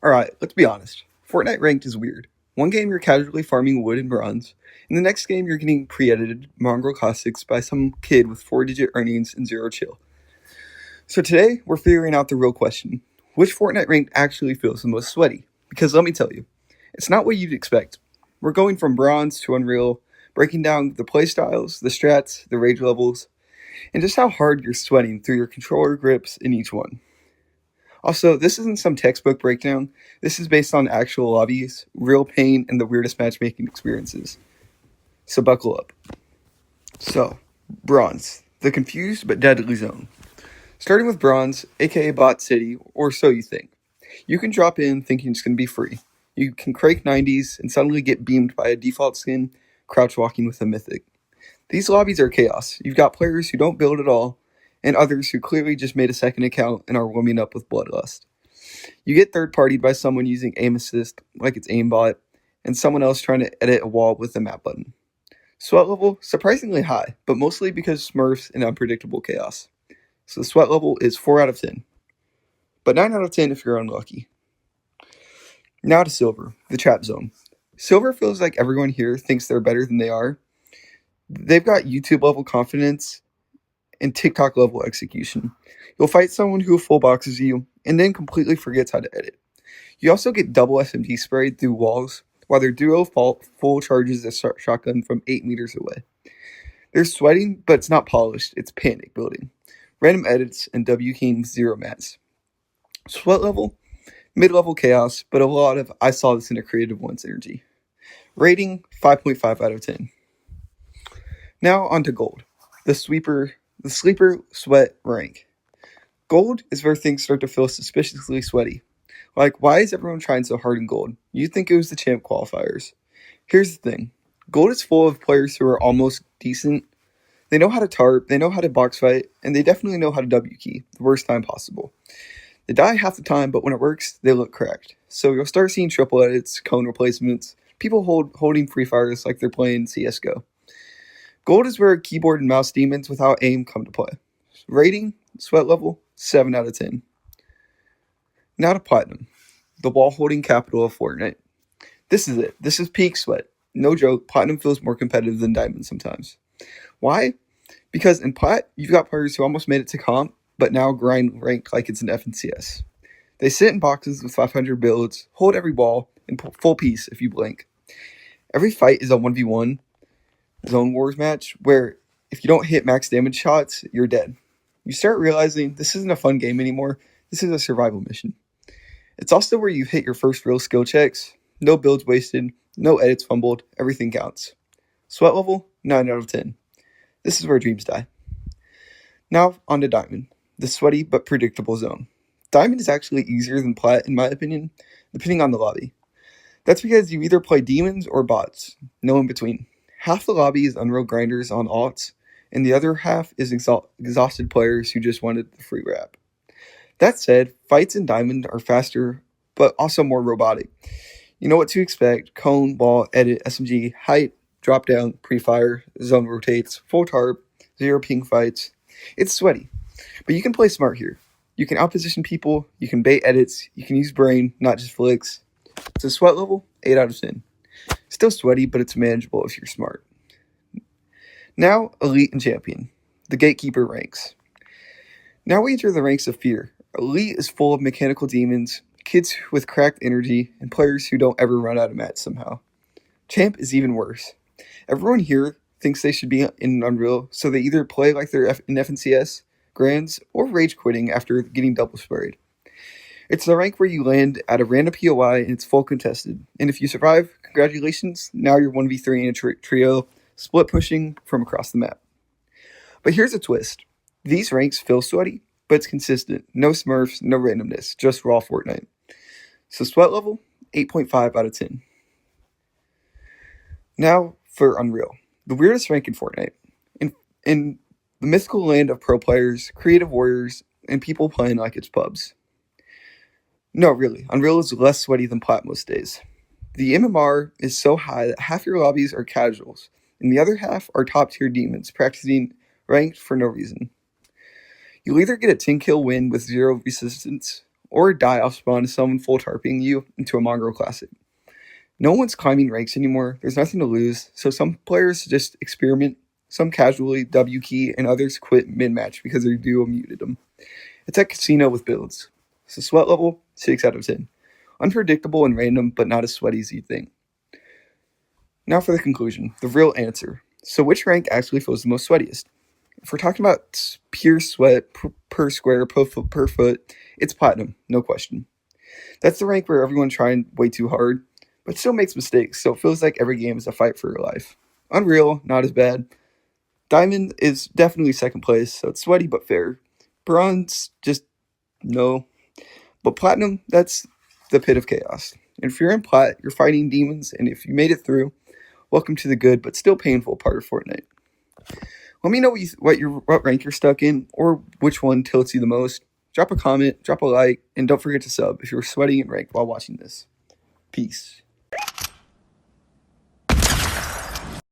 Alright, let's be honest. Fortnite Ranked is weird. One game you're casually farming wood and bronze, and the next game you're getting pre-edited mongrel classics by some kid with 4-digit earnings and zero chill. So today, we're figuring out the real question. Which Fortnite Ranked actually feels the most sweaty? Because let me tell you, it's not what you'd expect. We're going from bronze to unreal, breaking down the playstyles, the strats, the rage levels, and just how hard you're sweating through your controller grips in each one. Also, this isn't some textbook breakdown. This is based on actual lobbies, real pain, and the weirdest matchmaking experiences. So buckle up. So, Bronze, the confused but deadly zone. Starting with Bronze, aka Bot City, or so you think. You can drop in thinking it's going to be free. You can crank 90s and suddenly get beamed by a default skin, crouch walking with a mythic. These lobbies are chaos. You've got players who don't build at all, and others who clearly just made a second account and are warming up with bloodlust. You get third partied by someone using aim assist like it's aimbot, and someone else trying to edit a wall with the map button. Sweat level surprisingly high, but mostly because Smurfs and unpredictable chaos. So the sweat level is 4 out of 10, but 9 out of 10 if you're unlucky. Now to Silver, the trap zone. Silver feels like everyone here thinks they're better than they are. They've got YouTube level confidence and TikTok level execution. You'll fight someone who full boxes you and then completely forgets how to edit. You also get double SMG sprayed through walls, while their duo full charges a shotgun from 8 meters away. They're sweating, but it's not polished, it's panic building. Random edits and W keying 0 mats. Sweat level, mid-level chaos, but a lot of I saw this in a creative one's energy. Rating 5.5 out of 10. Now on to Gold, the sleeper sweat rank. Gold is where things start to feel suspiciously sweaty. Like, why is everyone trying so hard in Gold? You'd think it was the champ qualifiers. Here's the thing. Gold is full of players who are almost decent. They know how to tarp, they know how to box fight, and they definitely know how to W key, the worst time possible. They die half the time, but when it works, they look correct. So you'll start seeing triple edits, cone replacements, people holding free fires like they're playing CSGO. Gold is where keyboard and mouse demons without aim come to play. Rating, sweat level, 7 out of 10. Now to Platinum, the wall-holding capital of Fortnite. This is it. This is peak sweat. No joke, Platinum feels more competitive than Diamond sometimes. Why? Because in Plat, you've got players who almost made it to comp, but now grind ranked like it's an FNCS. They sit in boxes with 500 builds, hold every wall, and pull full piece if you blink. Every fight is a 1v1 zone wars match where if you don't hit max damage shots, you're dead. You start realizing this isn't a fun game anymore, this is a survival mission. It's also where you hit your first real skill checks, no builds wasted, no edits fumbled, everything counts. Sweat level, 9 out of 10. This is where dreams die. Now on to Diamond, the sweaty but predictable zone. Diamond is actually easier than Plat in my opinion, depending on the lobby. That's because you either play demons or bots, no in between. Half the lobby is unreal grinders on alts, and the other half is exhausted players who just wanted the free wrap. That said, fights in Diamond are faster, but also more robotic. You know what to expect: cone, ball, edit, SMG, height, drop down, pre-fire, zone rotates, full tarp, 0 ping fights. It's sweaty, but you can play smart here. You can outposition people, you can bait edits, you can use brain, not just flicks. So sweat level, 8 out of 10. Still sweaty, but it's manageable if you're smart. Now, Elite and Champion, the gatekeeper ranks. Now we enter the ranks of fear. Elite is full of mechanical demons, kids with cracked energy, and players who don't ever run out of mats somehow. Champ is even worse. Everyone here thinks they should be in Unreal, so they either play like they're in FNCS, Grands, or rage quitting after getting double sprayed. It's the rank where you land at a random POI and it's full contested. And if you survive, congratulations, now you're 1v3 in a trio, split pushing from across the map. But here's a twist. These ranks feel sweaty, but it's consistent. No smurfs, no randomness, just raw Fortnite. So sweat level, 8.5 out of 10. Now for Unreal, the weirdest rank in Fortnite. In the mythical land of pro players, creative warriors, and people playing like it's pubs. No, really, Unreal is less sweaty than Plat most days. The MMR is so high that half your lobbies are casuals, and the other half are top-tier demons practicing ranked for no reason. You'll either get a 10 kill win with 0 resistance, or die off spawn to someone full tarping you into a Mongrel Classic. No one's climbing ranks anymore, there's nothing to lose, so some players just experiment, some casually W key, and others quit mid-match because their duo muted them. It's like casino with builds. So sweat level, 6 out of 10. Unpredictable and random, but not as sweaty as you'd think. Now for the conclusion, the real answer. So which rank actually feels the most sweatiest? If we're talking about pure sweat per square, per foot, it's Platinum, no question. That's the rank where everyone's trying way too hard, but still makes mistakes, so it feels like every game is a fight for your life. Unreal, not as bad. Diamond is definitely second place, so it's sweaty but fair. Bronze, just no. But Platinum, that's the pit of chaos. And if you're in Plat, you're fighting demons, and if you made it through, welcome to the good but still painful part of Fortnite. Let me know what rank you're stuck in, or which one tilts you the most. Drop a comment, drop a like, and don't forget to sub if you're sweating in rank while watching this. Peace.